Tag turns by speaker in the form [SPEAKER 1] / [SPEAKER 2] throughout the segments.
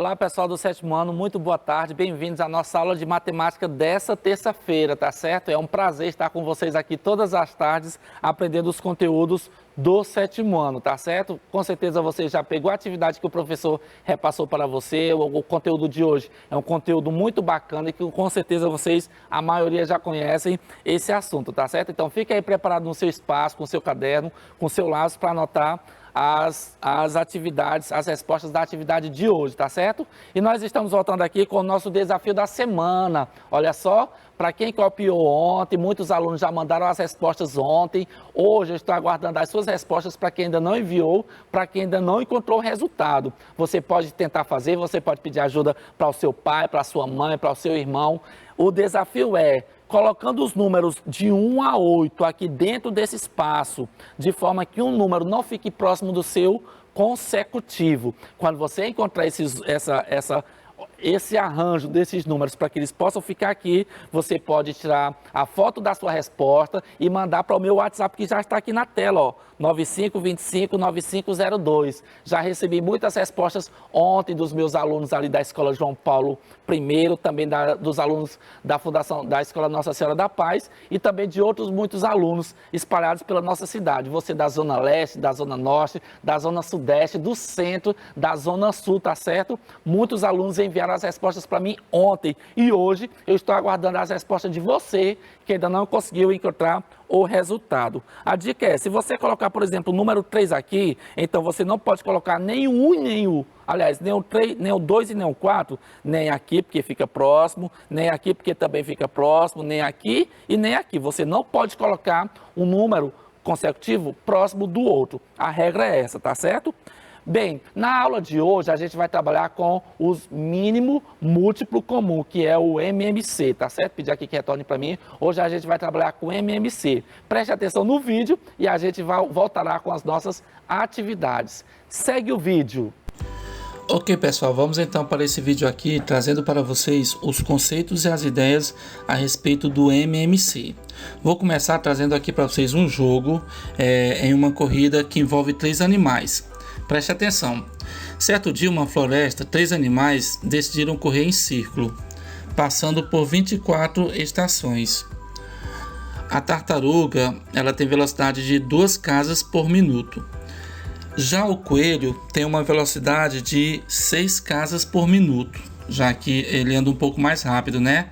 [SPEAKER 1] Olá, pessoal do 7º ano, muito boa tarde, bem-vindos à nossa aula de matemática dessa terça-feira, tá certo? É um prazer estar com vocês aqui todas as tardes, aprendendo os conteúdos do 7º ano, tá certo? Com certeza você já pegou a atividade que o professor repassou para você, o conteúdo de hoje é um conteúdo muito bacana e que com certeza vocês, a maioria já conhecem esse assunto, tá certo? Então fique aí preparado no seu espaço, com seu caderno, com seu lápis para anotar as atividades, as respostas da atividade de hoje, tá certo? E nós estamos voltando aqui com o nosso desafio da semana. Olha só, para quem copiou ontem, muitos alunos já mandaram as respostas ontem. Hoje eu estou aguardando as suas respostas para quem ainda não enviou, para quem ainda não encontrou o resultado. Você pode tentar fazer, você pode pedir ajuda para o seu pai, para a sua mãe, para o seu irmão. O desafio é colocando os números de 1 a 8 aqui dentro desse espaço, de forma que um número não fique próximo do seu consecutivo. Quando você encontrar esse arranjo desses números para que eles possam ficar aqui, você pode tirar a foto da sua resposta e mandar para o meu WhatsApp que já está aqui na tela, ó, 95259502. Já recebi muitas respostas ontem dos meus alunos ali da Escola João Paulo I, também dos alunos da Fundação da Escola Nossa Senhora da Paz e também de outros muitos alunos espalhados pela nossa cidade. Você da Zona Leste, da Zona Norte, da Zona Sudeste, do Centro, da Zona Sul, tá certo? Muitos alunos enviaram as respostas para mim ontem e hoje eu estou aguardando as respostas de você que ainda não conseguiu encontrar o resultado. A dica é, se você colocar, por exemplo, o número 3 aqui, então você não pode colocar nem o 1 e nem o, aliás, nem o 3, nem o 2 e nem o 4, nem aqui porque fica próximo, nem aqui porque também fica próximo, nem aqui e nem aqui. Você não pode colocar um número consecutivo próximo do outro. A regra é essa, tá certo? Bem, na aula de hoje a gente vai trabalhar com os mínimo múltiplo comum, que é o MMC, tá certo? Pedir aqui que retorne para mim. Hoje a gente vai trabalhar com MMC. Preste atenção no vídeo e a gente voltará com as nossas atividades. Segue o vídeo.
[SPEAKER 2] Ok, pessoal, vamos então para esse vídeo aqui, trazendo para vocês os conceitos e as ideias a respeito do MMC. Vou começar trazendo aqui para vocês um jogo em uma corrida que envolve 3 animais. Preste atenção. Certo dia, uma floresta, 3 animais decidiram correr em círculo, passando por 24 estações. A tartaruga, ela tem velocidade de 2 casas por minuto. Já o coelho tem uma velocidade de 6 casas por minuto, já que ele anda um pouco mais rápido, né?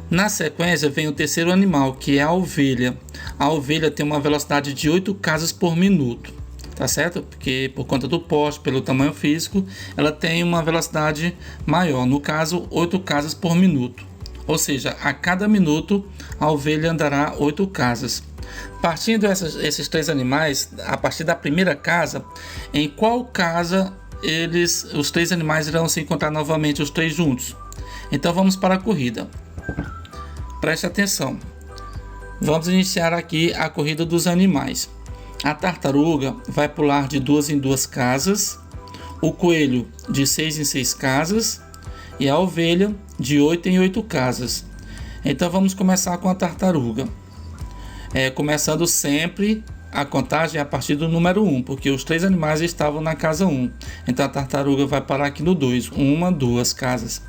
[SPEAKER 2] Na sequência vem o terceiro animal, que é a ovelha. A ovelha tem uma velocidade de 8 casas por minuto. Tá certo? Porque por conta do poste, pelo tamanho físico, ela tem uma velocidade maior, no caso 8 casas por minuto. Ou seja, a cada minuto a ovelha andará 8 casas. Partindo esses 3 animais, a partir da primeira casa, em qual casa os 3 animais irão se encontrar novamente, os 3 juntos? Então vamos para a corrida. Preste atenção. Vamos iniciar aqui a corrida dos animais. A tartaruga vai pular de 2 em 2 casas, o coelho de 6 em 6 casas e a ovelha de 8 em 8 casas. Então vamos começar com a tartaruga. Começando sempre a contagem a partir do número 1, porque os 3 animais estavam na casa 1. Então a tartaruga vai parar aqui no 2, 1, 2 casas.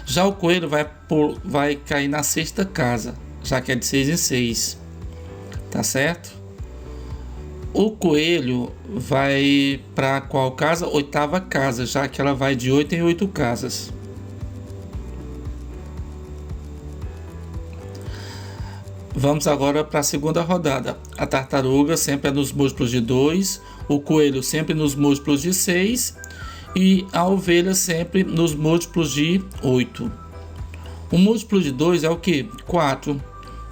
[SPEAKER 2] Já o coelho vai cair na 6ª casa, já que é de 6 em 6. Tá certo? O coelho vai para qual casa? 8ª casa, já que ela vai de 8 em 8 casas. Vamos agora para a segunda rodada. A tartaruga sempre é nos múltiplos de 2, o coelho sempre nos múltiplos de 6 e a ovelha sempre nos múltiplos de 8. O múltiplo de 2 é o que? 4.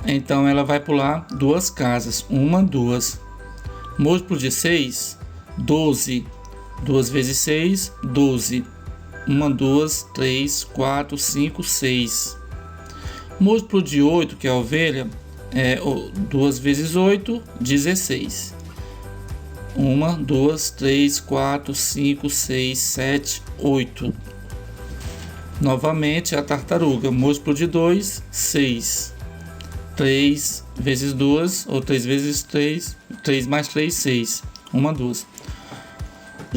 [SPEAKER 2] Então ela vai pular 2 casas, 1, 2. Múltiplo de 6, 12. 2 vezes 6, 12. 1, 2, 3, 4, 5, 6. Múltiplo de 8, que é a ovelha, 2 vezes 8, 16. 1, 2, 3, 4, 5, 6, 7, 8. Novamente a tartaruga. Múltiplo de 2, 6. 3 vezes 2, ou 3 vezes 3, 3 mais 3, 6. 1, 2.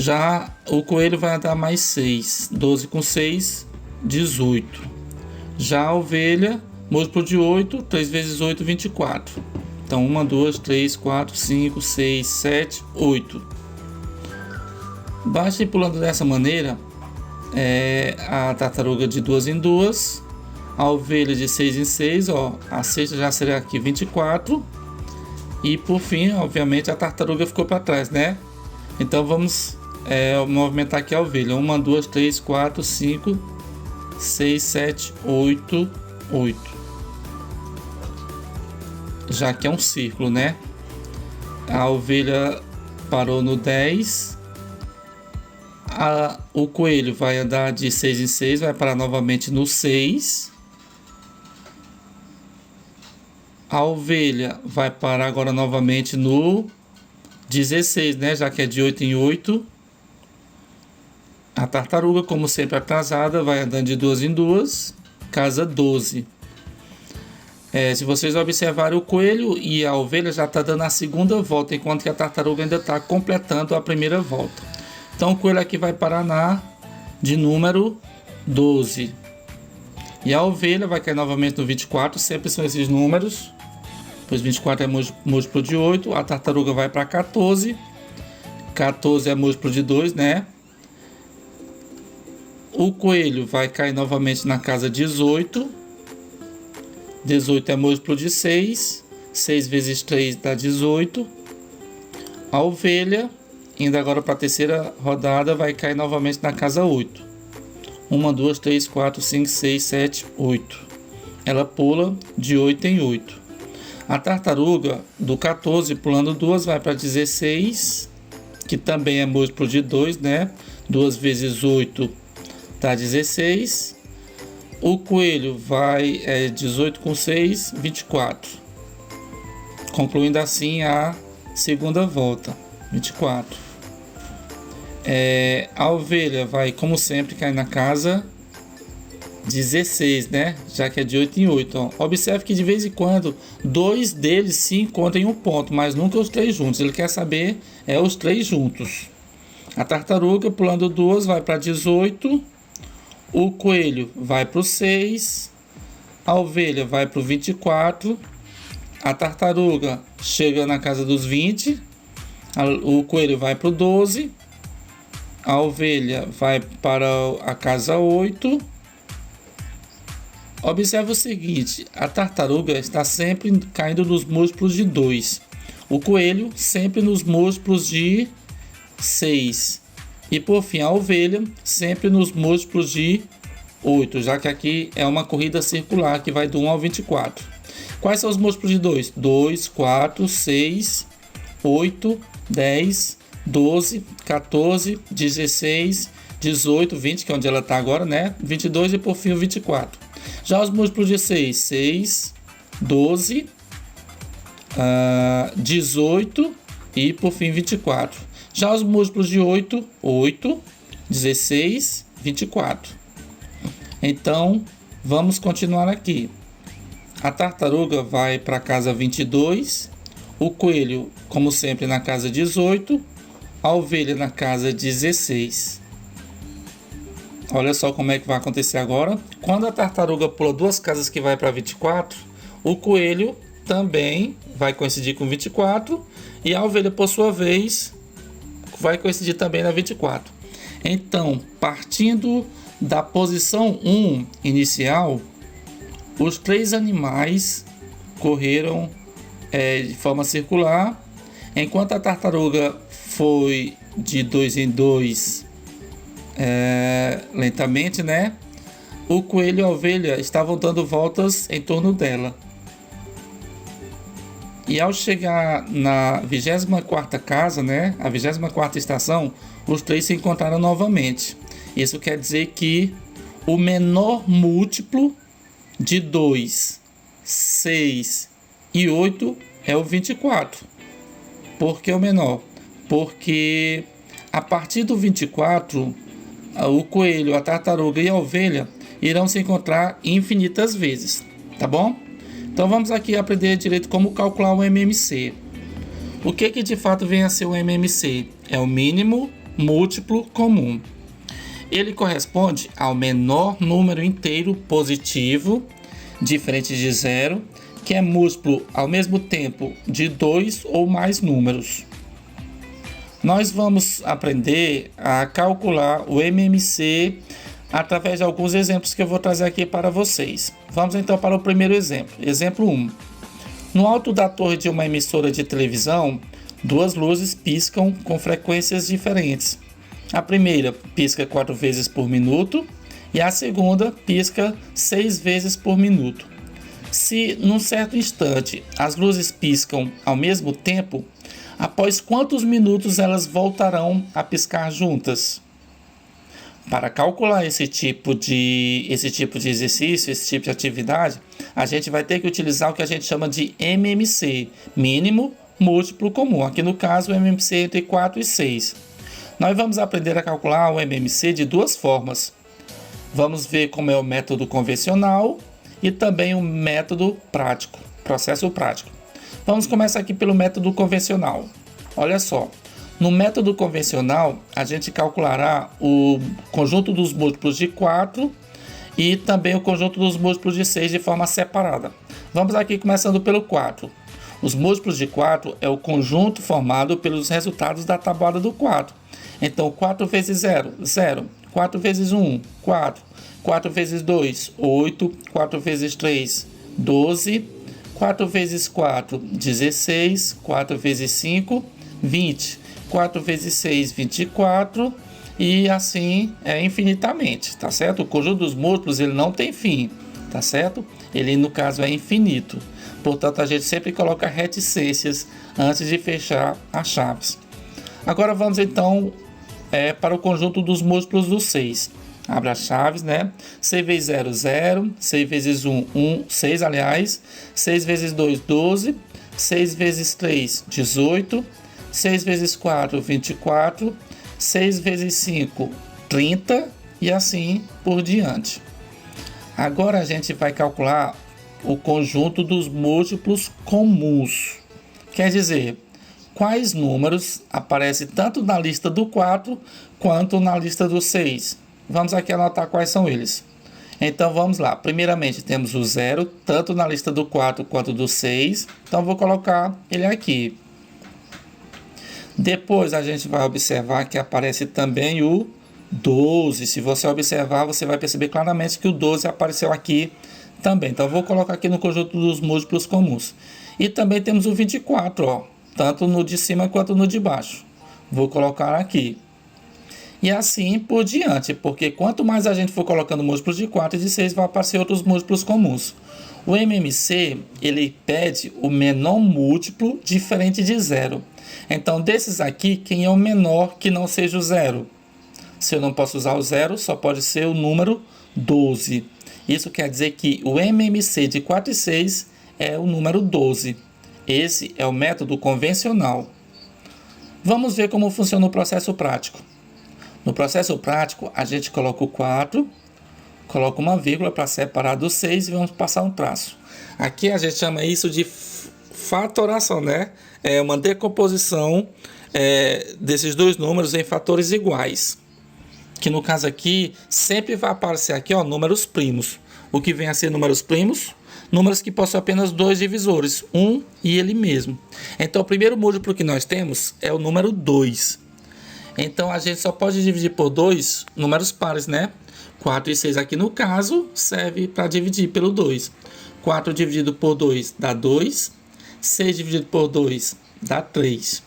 [SPEAKER 2] Já o coelho vai andar mais 6. 12 com 6, 18. Já a ovelha, múltiplo de 8, 3 vezes 8, 24. Então, 1, 2, 3, 4, 5, 6, 7, 8. Basta ir pulando dessa maneira a tartaruga de 2 em 2, a ovelha de 6 em 6, ó, a sexta já será aqui 24. E por fim, obviamente, a tartaruga ficou para trás, né? Então vamos movimentar aqui a ovelha. 1, 2, 3, 4, 5, 6, 7, 8, 8. Já que é um círculo, né? A ovelha parou no 10. O coelho vai andar de 6 em 6, vai parar novamente no 6. A ovelha vai parar agora novamente no 16, né? Já que é de 8 em 8. A tartaruga, como sempre atrasada, vai andando de 2 em 2, casa 12. Se vocês observarem, o coelho e a ovelha já está dando a segunda volta, enquanto que a tartaruga ainda está completando a primeira volta. Então o coelho aqui vai parar de número 12. E a ovelha vai cair novamente no 24, sempre são esses números. Pois 24 é múltiplo de 8, a tartaruga vai para 14. 14 é múltiplo de 2, né? O coelho vai cair novamente na casa 18. 18 é múltiplo de 6. 6 vezes 3 dá 18. A ovelha, indo agora para a terceira rodada, vai cair novamente na casa 8. 1, 2, 3, 4, 5, 6, 7, 8. Ela pula de 8 em 8. A tartaruga, do 14, pulando 2, vai para 16, que também é múltiplo de 2, né? 2 vezes 8 dá 16. O coelho vai 18 com 6, 24. Concluindo assim a segunda volta, 24. A ovelha vai, como sempre, cair na casa 16, né? Já que é de 8 em 8. Ó. Observe que de vez em quando 2 deles se encontram em um ponto, mas nunca os 3 juntos. Ele quer saber os 3 juntos. A tartaruga, pulando 2, vai para 18. O coelho vai para o 6, a ovelha vai para o 24, a tartaruga chega na casa dos 20, o coelho vai para o 12, a ovelha vai para a casa 8. Observe o seguinte, a tartaruga está sempre caindo nos múltiplos de 2, o coelho sempre nos múltiplos de 6. E por fim, a ovelha sempre nos múltiplos de 8, já que aqui é uma corrida circular que vai do 1 ao 24. Quais são os múltiplos de 2? 2, 4, 6, 8, 10, 12, 14, 16, 18, 20, que é onde ela está agora, né? 22 e por fim o 24. Já os múltiplos de 6, 6, 12, 18 e por fim 24. Já os múltiplos de 8, 8, 16, 24. Então, vamos continuar aqui. A tartaruga vai para a casa 22, o coelho, como sempre, na casa 18, a ovelha na casa 16. Olha só como é que vai acontecer agora. Quando a tartaruga pula 2 casas que vai para 24, o coelho também vai coincidir com 24 e a ovelha, por sua vez, vai coincidir também na 24. Então, partindo da posição 1 inicial, os 3 animais correram de forma circular, enquanto a tartaruga foi de 2 em 2 lentamente, né? O coelho e a ovelha estavam dando voltas em torno dela. E ao chegar na 24ª casa, né, a 24ª estação, os 3 se encontraram novamente. Isso quer dizer que o menor múltiplo de 2, 6 e 8 é o 24. Por que o menor? Porque a partir do 24, o coelho, a tartaruga e a ovelha irão se encontrar infinitas vezes, tá bom? Então vamos aqui aprender direito como calcular o MMC. O que de fato vem a ser o MMC? É o mínimo múltiplo comum. Ele corresponde ao menor número inteiro positivo, diferente de zero, que é múltiplo ao mesmo tempo de 2 ou mais números. Nós vamos aprender a calcular o MMC através de alguns exemplos que eu vou trazer aqui para vocês. Vamos então para o primeiro exemplo. Exemplo 1. No alto da torre de uma emissora de televisão, duas luzes piscam com frequências diferentes. A primeira pisca 4 vezes por minuto e a segunda pisca 6 vezes por minuto. Se, num certo instante, as luzes piscam ao mesmo tempo, após quantos minutos elas voltarão a piscar juntas? Para calcular esse tipo de exercício, esse tipo de atividade, a gente vai ter que utilizar o que a gente chama de MMC, mínimo múltiplo comum. Aqui no caso, o MMC entre 4 e 6. Nós vamos aprender a calcular o MMC de duas formas. Vamos ver como é o método convencional e também o método prático, processo prático. Vamos começar aqui pelo método convencional. Olha só. No método convencional, a gente calculará o conjunto dos múltiplos de 4 e também o conjunto dos múltiplos de 6 de forma separada. Vamos aqui começando pelo 4. Os múltiplos de 4 é o conjunto formado pelos resultados da tabuada do 4. Então, 4 vezes 0, 0. 4 vezes 1, 4. 4 vezes 2, 8. 4 vezes 3, 12. 4 vezes 4, 16. 4 vezes 5, 20. 4 vezes 6, 24, e assim infinitamente, tá certo? O conjunto dos múltiplos, ele não tem fim, tá certo? Ele, no caso, é infinito. Portanto, a gente sempre coloca reticências antes de fechar as chaves. Agora vamos, então, para o conjunto dos múltiplos do 6. Abre as chaves, né? 6 vezes 0, 0. 6 vezes 1, 1. 6, aliás. 6 vezes 2, 12. 6 vezes 3, 18. 6 vezes 4, 24, 6 vezes 5, 30 e assim por diante. Agora a gente vai calcular o conjunto dos múltiplos comuns. Quer dizer, quais números aparecem tanto na lista do 4 quanto na lista do 6. Vamos aqui anotar quais são eles. Então vamos lá. Primeiramente temos o 0, tanto na lista do 4 quanto do 6. Então vou colocar ele aqui. Depois a gente vai observar que aparece também o 12. Se você observar, você vai perceber claramente que o 12 apareceu aqui também. Então, eu vou colocar aqui no conjunto dos múltiplos comuns. E também temos o 24, ó, tanto no de cima quanto no de baixo. Vou colocar aqui. E assim por diante, porque quanto mais a gente for colocando múltiplos de 4 e de 6, vai aparecer outros múltiplos comuns. O MMC, ele pede o menor múltiplo diferente de 0. Então, desses aqui, quem é o menor que não seja o 0? Se eu não posso usar o 0, só pode ser o número 12. Isso quer dizer que o MMC de 4 e 6 é o número 12. Esse é o método convencional. Vamos ver como funciona o processo prático. No processo prático, a gente coloca o 4, coloca uma vírgula para separar do 6 e vamos passar um traço. Aqui a gente chama isso de fatoração, né? É uma decomposição desses dois números em fatores iguais. Que no caso aqui, sempre vai aparecer aqui, ó, números primos. O que vem a ser números primos? Números que possuem apenas dois divisores, 1 e ele mesmo. Então, o primeiro múltiplo que nós temos é o número 2. Então, a gente só pode dividir por 2 números pares, né? 4 e 6 aqui no caso, serve para dividir pelo 2. 4 dividido por 2 dá 2. 6 dividido por 2 dá 3.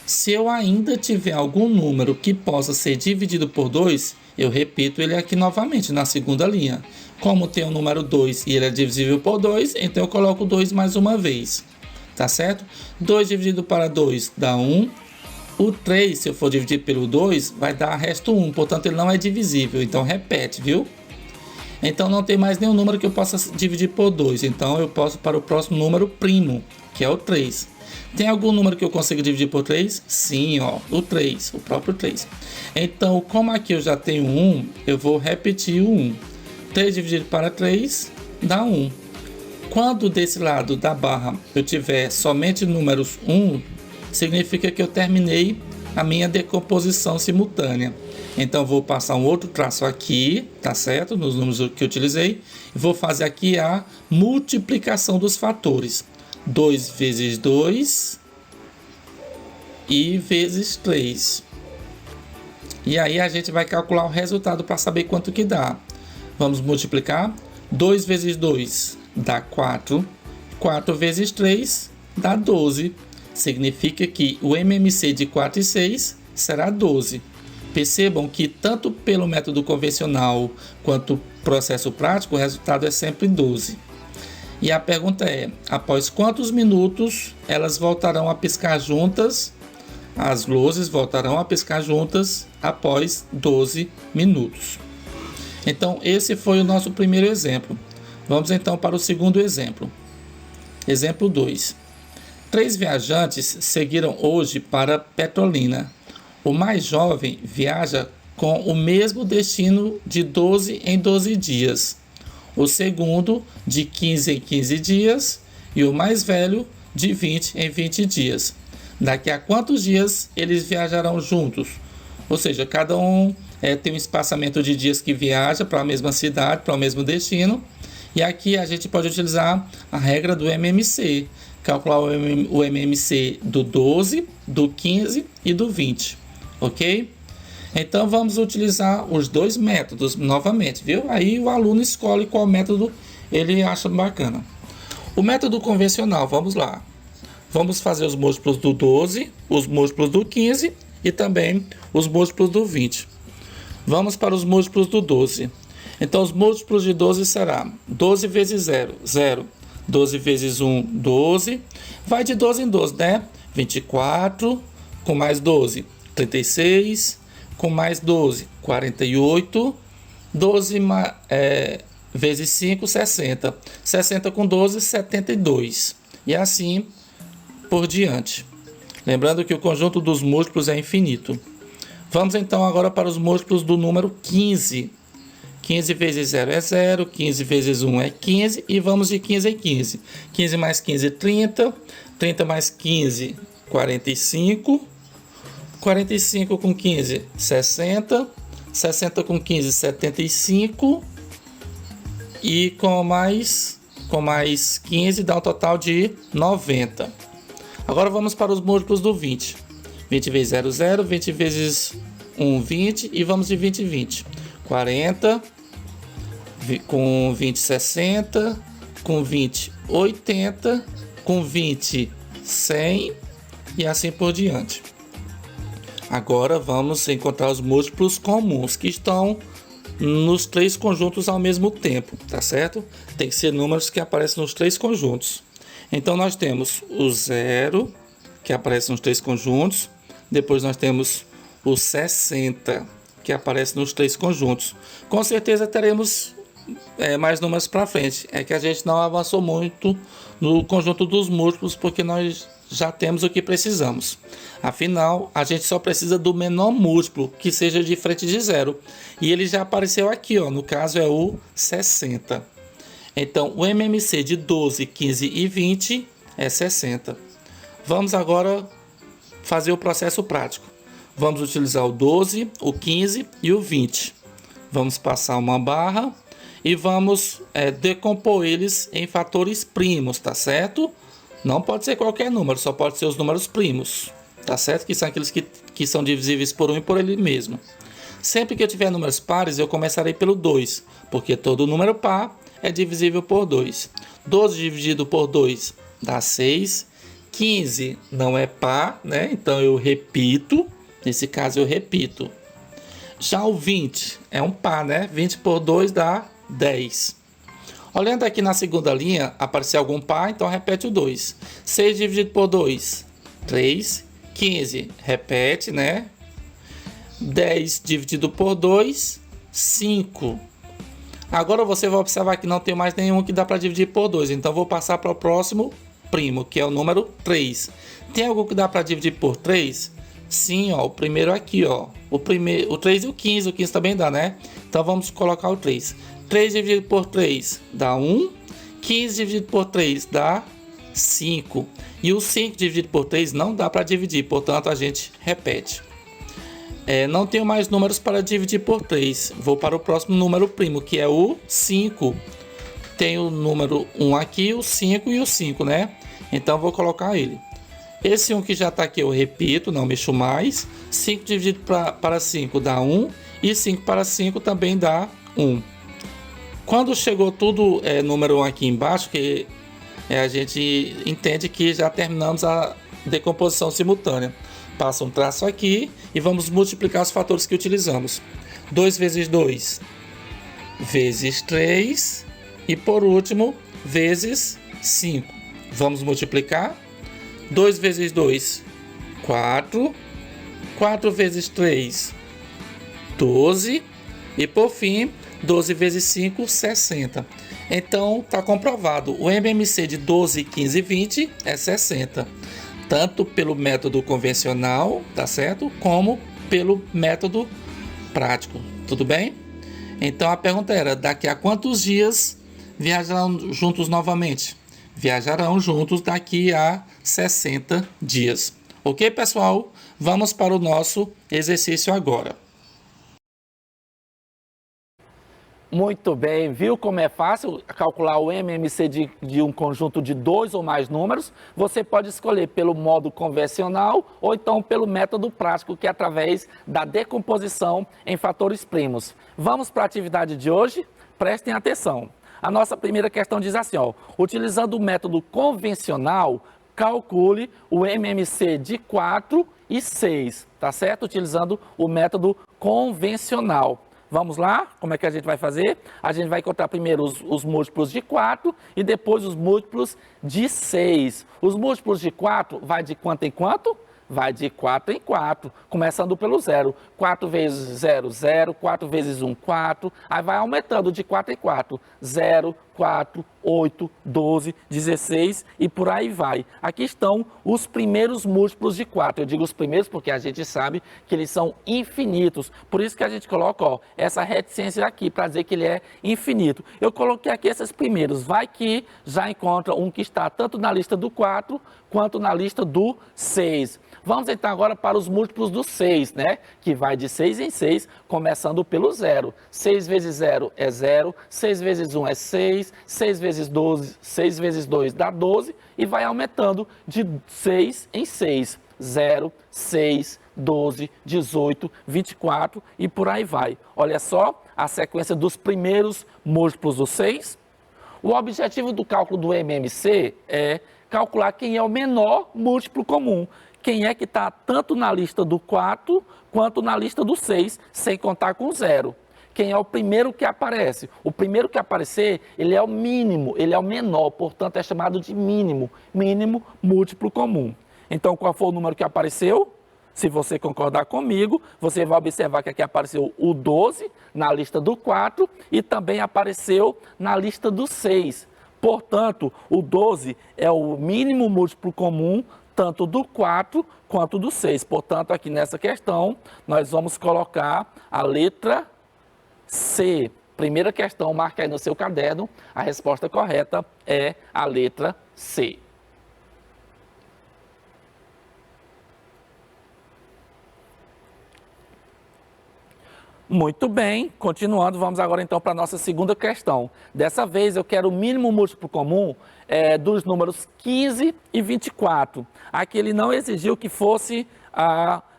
[SPEAKER 2] Se eu ainda tiver algum número que possa ser dividido por 2, eu repito ele aqui novamente, na segunda linha. Como tem o número 2 e ele é divisível por 2, então eu coloco 2 mais uma vez. Tá certo? 2 dividido para 2 dá 1. O 3, se eu for dividir pelo 2, vai dar resto 1. Portanto, ele não é divisível. Então, repete, viu? Então, não tem mais nenhum número que eu possa dividir por 2. Então, eu posso para o próximo número primo, que é o 3. Tem algum número que eu consigo dividir por 3? Sim, ó, o 3, o próprio 3. Então, como aqui eu já tenho 1, eu vou repetir o 1. 3 dividido para 3 dá 1. Quando desse lado da barra eu tiver somente números 1, significa que eu terminei a minha decomposição simultânea. Então vou passar um outro traço aqui, tá certo? Nos números que eu utilizei. E vou fazer aqui a multiplicação dos fatores. 2 vezes 2 e vezes 3. E aí a gente vai calcular o resultado para saber quanto que dá. Vamos multiplicar. 2 vezes 2 dá 4. 4 vezes 3 dá 12. Significa que o MMC de 4 e 6 será 12. Percebam que tanto pelo método convencional quanto processo prático, o resultado é sempre 12. E a pergunta é, após quantos minutos elas voltarão a piscar juntas? As luzes voltarão a piscar juntas após 12 minutos. Então, esse foi o nosso primeiro exemplo. Vamos então para o segundo exemplo. Exemplo 2. 3 viajantes seguiram hoje para Petrolina. O mais jovem viaja com o mesmo destino de 12 em 12 dias. O segundo, de 15 em 15 dias. E o mais velho, de 20 em 20 dias. Daqui a quantos dias eles viajarão juntos? Ou seja, cada um tem um espaçamento de dias que viaja para a mesma cidade, para o mesmo destino. E aqui a gente pode utilizar a regra do MMC. Calcular o MMC do 12, do 15 e do 20. Ok? Então vamos utilizar os dois métodos novamente, viu? Aí o aluno escolhe qual método ele acha bacana. O método convencional, vamos lá. Vamos fazer os múltiplos do 12, os múltiplos do 15 e também os múltiplos do 20. Vamos para os múltiplos do 12. Então os múltiplos de 12 será 12 vezes 0, 0. 12 vezes 1, 12. Vai de 12 em 12, né? 24, com mais 12, 36, com mais 12, 48. 12 vezes 5, 60. 60 com 12, 72. E assim por diante. Lembrando que o conjunto dos múltiplos é infinito. Vamos então agora para os múltiplos do número 15. 15 vezes 0 é 0, 15 vezes 1 é 15 e vamos de 15 em 15. 15 mais 15, 30. 30 mais 15, 45. 45 com 15, 60. 60 com 15, 75. E com mais 15 dá um total de 90. Agora vamos para os múltiplos do 20. 20 vezes 0, 0. 20 vezes 1, 20. E vamos de 20 em 20. 40. Com 20, 60. Com 20, 80. Com 20, 100. E assim por diante. Agora vamos encontrar os múltiplos comuns que estão nos 3 conjuntos ao mesmo tempo, tá certo? Tem que ser números que aparecem nos 3 conjuntos. Então nós temos o 0, que aparece nos 3 conjuntos. Depois nós temos o 60, que aparece nos 3 conjuntos. Com certeza teremos mais números para frente. É que a gente não avançou muito no conjunto dos múltiplos, porque nós já temos o que precisamos. Afinal, a gente só precisa do menor múltiplo, que seja diferente de 0. E ele já apareceu aqui, ó, no caso é o 60. Então, o MMC de 12, 15 e 20 é 60. Vamos agora fazer o processo prático. Vamos utilizar o 12, o 15 e o 20. Vamos passar uma barra e vamos decompor eles em fatores primos, tá certo? Não pode ser qualquer número, só pode ser os números primos, tá certo? Que são aqueles que são divisíveis por 1 e por ele mesmo. Sempre que eu tiver números pares, eu começarei pelo 2, porque todo número par é divisível por 2. 12 dividido por 2 dá 6. 15 não é par, né? Então eu repito. Nesse caso eu repito. Já o 20 é um par, né? 20 por 2 dá 10. Olhando aqui na segunda linha, apareceu algum par, então repete o 2. 6 dividido por 2, 3. 15, repete, né? 10 dividido por 2, 5. Agora você vai observar que não tem mais nenhum que dá para dividir por 2. Então vou passar para o próximo primo, que é o número 3. Tem algum que dá para dividir por 3? Sim, ó, o primeiro aqui, ó. O 3 e o 15. O 15 também dá, né? Então vamos colocar o 3. 3 dividido por 3 dá 1. 15 dividido por 3 dá 5. E o 5 dividido por 3 não dá para dividir, portanto a gente repete. Não tenho mais números para dividir por 3. Vou para o próximo número primo, que é o 5. Tem o número 1 aqui, o 5 e o 5, né? Então vou colocar ele. Esse 1 que já está aqui eu repito, não mexo mais. 5 dividido para 5 dá 1. E 5 para 5 também dá 1. Quando chegou tudo número 1 aqui embaixo, que a gente entende que já terminamos a decomposição simultânea. Passa um traço aqui e vamos multiplicar os fatores que utilizamos. 2 vezes 2 vezes 3 e por último vezes 5. Vamos multiplicar. 2 vezes 2, 4. 4 vezes 3, 12. E por fim, 12 vezes 5, 60. Então, está comprovado. O MMC de 12, 15 e 20 é 60. Tanto pelo método convencional, tá certo? Como pelo método prático. Tudo bem? Então, a pergunta era, daqui a quantos dias viajarão juntos novamente? Viajarão juntos daqui a 60 dias. Ok, pessoal? Vamos para o nosso exercício agora.
[SPEAKER 1] Muito bem, viu como é fácil calcular o MMC de um conjunto de 2 ou mais números? Você pode escolher pelo modo convencional ou então pelo método prático, que é através da decomposição em fatores primos. Vamos para a atividade de hoje? Prestem atenção. A nossa primeira questão diz assim, ó, utilizando o método convencional, calcule o MMC de 4 e 6, tá certo? Utilizando o método convencional. Vamos lá? Como é que a gente vai fazer? A gente vai encontrar primeiro os múltiplos de 4 e depois os múltiplos de 6. Os múltiplos de 4 vai de quanto em quanto? Vai de 4 em 4, começando pelo 0. 4 vezes 0, 0. 4 vezes 1, 4. Aí vai aumentando de 4 em 4. 0, 4, 8, 12, 16 e por aí vai. Aqui estão os primeiros múltiplos de 4. Eu digo os primeiros porque a gente sabe que eles são infinitos. Por isso que a gente coloca essa reticência aqui para dizer que ele é infinito. Eu coloquei aqui esses primeiros. Vai que já encontra um que está tanto na lista do 4 quanto na lista do 6. Vamos então agora para os múltiplos do 6, né? Que vai de 6 em 6, começando pelo 0. 6 vezes 0 é 0, 6 vezes 1 é 6, 6 vezes 12, 6 vezes 2 dá 12 e vai aumentando de 6 em 6. 0, 6, 12, 18, 24 e por aí vai. Olha só a sequência dos primeiros múltiplos do 6. O objetivo do cálculo do MMC é calcular quem é o menor múltiplo comum. Quem é que está tanto na lista do 4 quanto na lista do 6, sem contar com 0. Quem é o primeiro que aparece? O primeiro que aparecer, ele é o mínimo, ele é o menor, portanto é chamado de mínimo múltiplo comum. Então, qual foi o número que apareceu? Se você concordar comigo, você vai observar que aqui apareceu o 12 na lista do 4 e também apareceu na lista do 6. Portanto, o 12 é o mínimo múltiplo comum tanto do 4 quanto do 6. Portanto, aqui nessa questão, nós vamos colocar a letra C. Primeira questão, marca aí no seu caderno. A resposta correta é a letra C. Muito bem, continuando, vamos agora então para a nossa segunda questão. Dessa vez eu quero o mínimo múltiplo comum dos números 15 e 24. Aqui ele não exigiu que fosse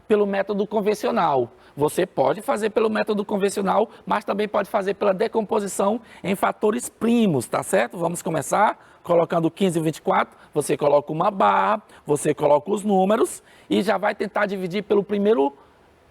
[SPEAKER 1] pelo método convencional. Você pode fazer pelo método convencional, mas também pode fazer pela decomposição em fatores primos, tá certo? Vamos começar colocando 15 e 24, você coloca uma barra, você coloca os números e já vai tentar dividir pelo primeiro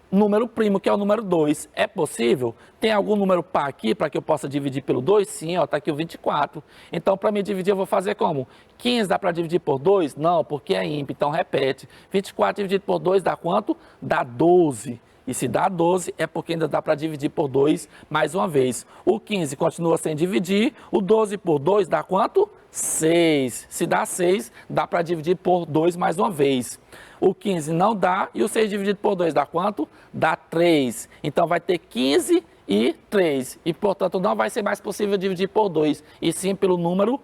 [SPEAKER 1] número primo, que é o número 2. É possível? Tem algum número par aqui para que eu possa dividir pelo 2? Sim, está aqui o 24. Então, para me dividir, eu vou fazer como? 15 dá para dividir por 2? Não, porque é ímpar, então repete. 24 dividido por 2 dá quanto? Dá 12. E se dá 12, é porque ainda dá para dividir por 2 mais uma vez. O 15 continua sem dividir, o 12 por 2 dá quanto? 6. Se dá 6, dá para dividir por 2 mais uma vez. O 15 não dá, e o 6 dividido por 2 dá quanto? Dá 3. Então vai ter 15 e 3. E, portanto, não vai ser mais possível dividir por 2, e sim pelo número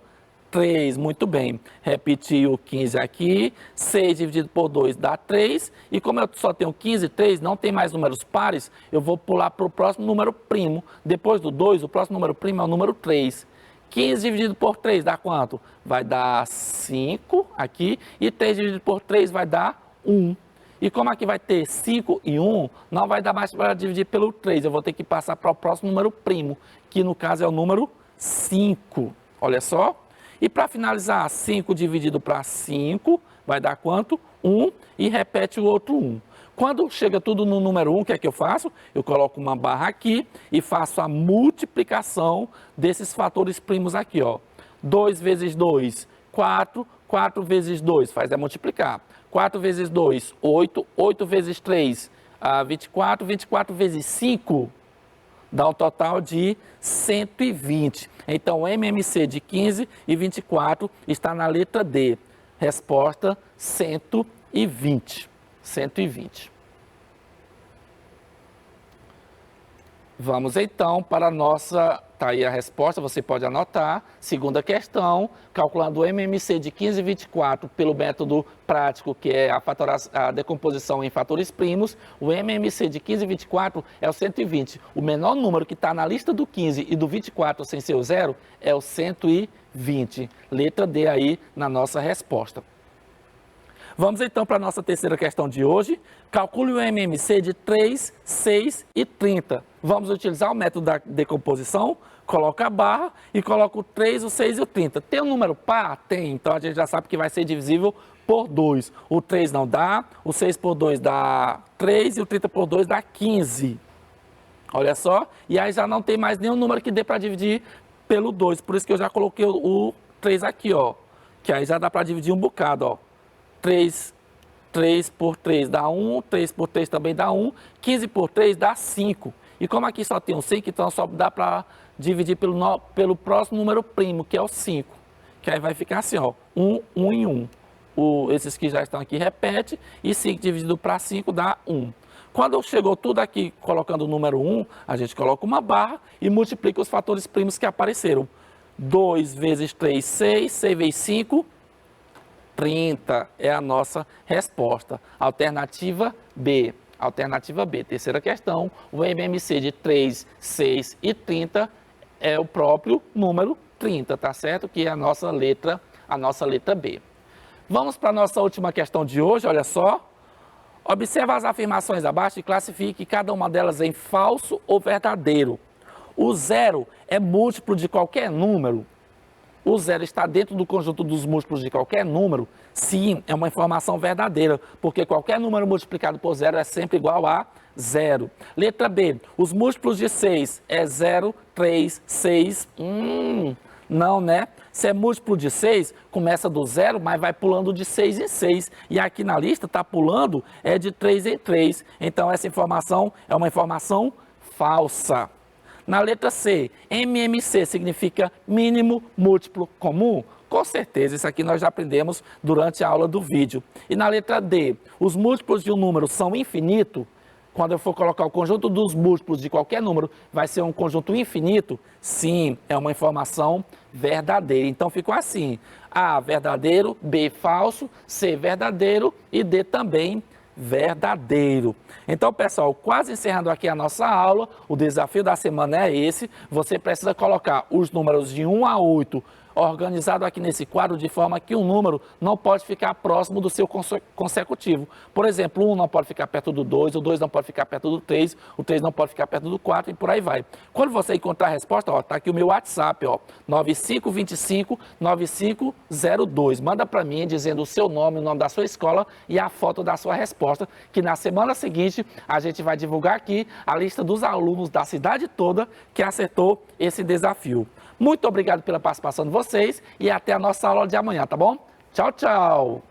[SPEAKER 1] 3, muito bem. Repetir o 15 aqui, 6 dividido por 2 dá 3, e como eu só tenho 15 e 3, não tem mais números pares, eu vou pular para o próximo número primo. Depois do 2, o próximo número primo é o número 3. 15 dividido por 3 dá quanto? Vai dar 5 aqui, e 3 dividido por 3 vai dar 1. E como aqui vai ter 5 e 1, não vai dar mais para dividir pelo 3, eu vou ter que passar para o próximo número primo, que no caso é o número 5. Olha só. E para finalizar, 5 dividido para 5 vai dar quanto? 1, e repete o outro 1. Quando chega tudo no número 1, o que é que eu faço? Eu coloco uma barra aqui e faço a multiplicação desses fatores primos aqui, ó. 2 vezes 2, 4. 4 vezes 2, faz é multiplicar. 4 vezes 2, 8. 8 vezes 3, 24. 24 vezes 5, dá um total de 120. Então, o MMC de 15 e 24 está na letra D. Resposta 120. 120. Vamos então para a nossa... Está aí a resposta, você pode anotar. Segunda questão, calculando o MMC de 15 e 24 pelo método prático, que é a decomposição em fatores primos, o MMC de 15 e 24 é o 120. O menor número que está na lista do 15 e do 24 sem ser o zero é o 120. Letra D aí na nossa resposta. Vamos então para a nossa terceira questão de hoje. Calcule o MMC de 3, 6 e 30. Vamos utilizar o método da decomposição. Coloca a barra e coloca o 3, o 6 e o 30. Tem um número par? Tem. Então a gente já sabe que vai ser divisível por 2. O 3 não dá, o 6 por 2 dá 3 e o 30 por 2 dá 15. Olha só. E aí já não tem mais nenhum número que dê para dividir pelo 2. Por isso que eu já coloquei o 3 aqui, ó. Que aí já dá para dividir um bocado, ó. 3 por 3 dá 1, 3 por 3 também dá 1, 15 por 3 dá 5. E como aqui só tem um 5, então só dá para dividir pelo próximo número primo, que é o 5. Que aí vai ficar assim, ó, 1, 1 e 1. Esses que já estão aqui repete, e 5 dividido para 5 dá 1. Quando chegou tudo aqui colocando o número 1, a gente coloca uma barra e multiplica os fatores primos que apareceram. 2 vezes 3, 6, 6 vezes 5, 30 é a nossa resposta. Alternativa B. Alternativa B. Terceira questão, o MMC de 3, 6 e 30 é o próprio número 30, tá certo? Que é a nossa letra B. Vamos para a nossa última questão de hoje, olha só. Observa as afirmações abaixo e classifique cada uma delas em falso ou verdadeiro. O zero é múltiplo de qualquer número? O zero está dentro do conjunto dos múltiplos de qualquer número? Sim, é uma informação verdadeira, porque qualquer número multiplicado por zero é sempre igual a zero. Letra B, os múltiplos de 6 é 0, 3, 6. Não, né? Se é múltiplo de 6, começa do 0, mas vai pulando de 6 em 6. E aqui na lista está pulando de 3 em 3. Então essa informação é uma informação falsa. Na letra C, MMC significa mínimo múltiplo comum? Com certeza, isso aqui nós já aprendemos durante a aula do vídeo. E na letra D, os múltiplos de um número são infinitos? Quando eu for colocar o conjunto dos múltiplos de qualquer número, vai ser um conjunto infinito? Sim, é uma informação verdadeira. Então ficou assim, A, verdadeiro, B, falso, C, verdadeiro e D também verdadeiro. Então, pessoal, quase encerrando aqui a nossa aula, o desafio da semana é esse. Você precisa colocar os números de 1 a 8 organizado aqui nesse quadro de forma que um número não pode ficar próximo do seu consecutivo. Por exemplo, o 1 não pode ficar perto do 2, o 2 não pode ficar perto do 3, o 3 não pode ficar perto do 4 e por aí vai. Quando você encontrar a resposta, ó, tá aqui o meu WhatsApp, ó, 9525-9502. Manda para mim dizendo o seu nome, o nome da sua escola e a foto da sua resposta, que na semana seguinte a gente vai divulgar aqui a lista dos alunos da cidade toda que acertou esse desafio. Muito obrigado pela participação de vocês e até a nossa aula de amanhã, tá bom? Tchau, tchau!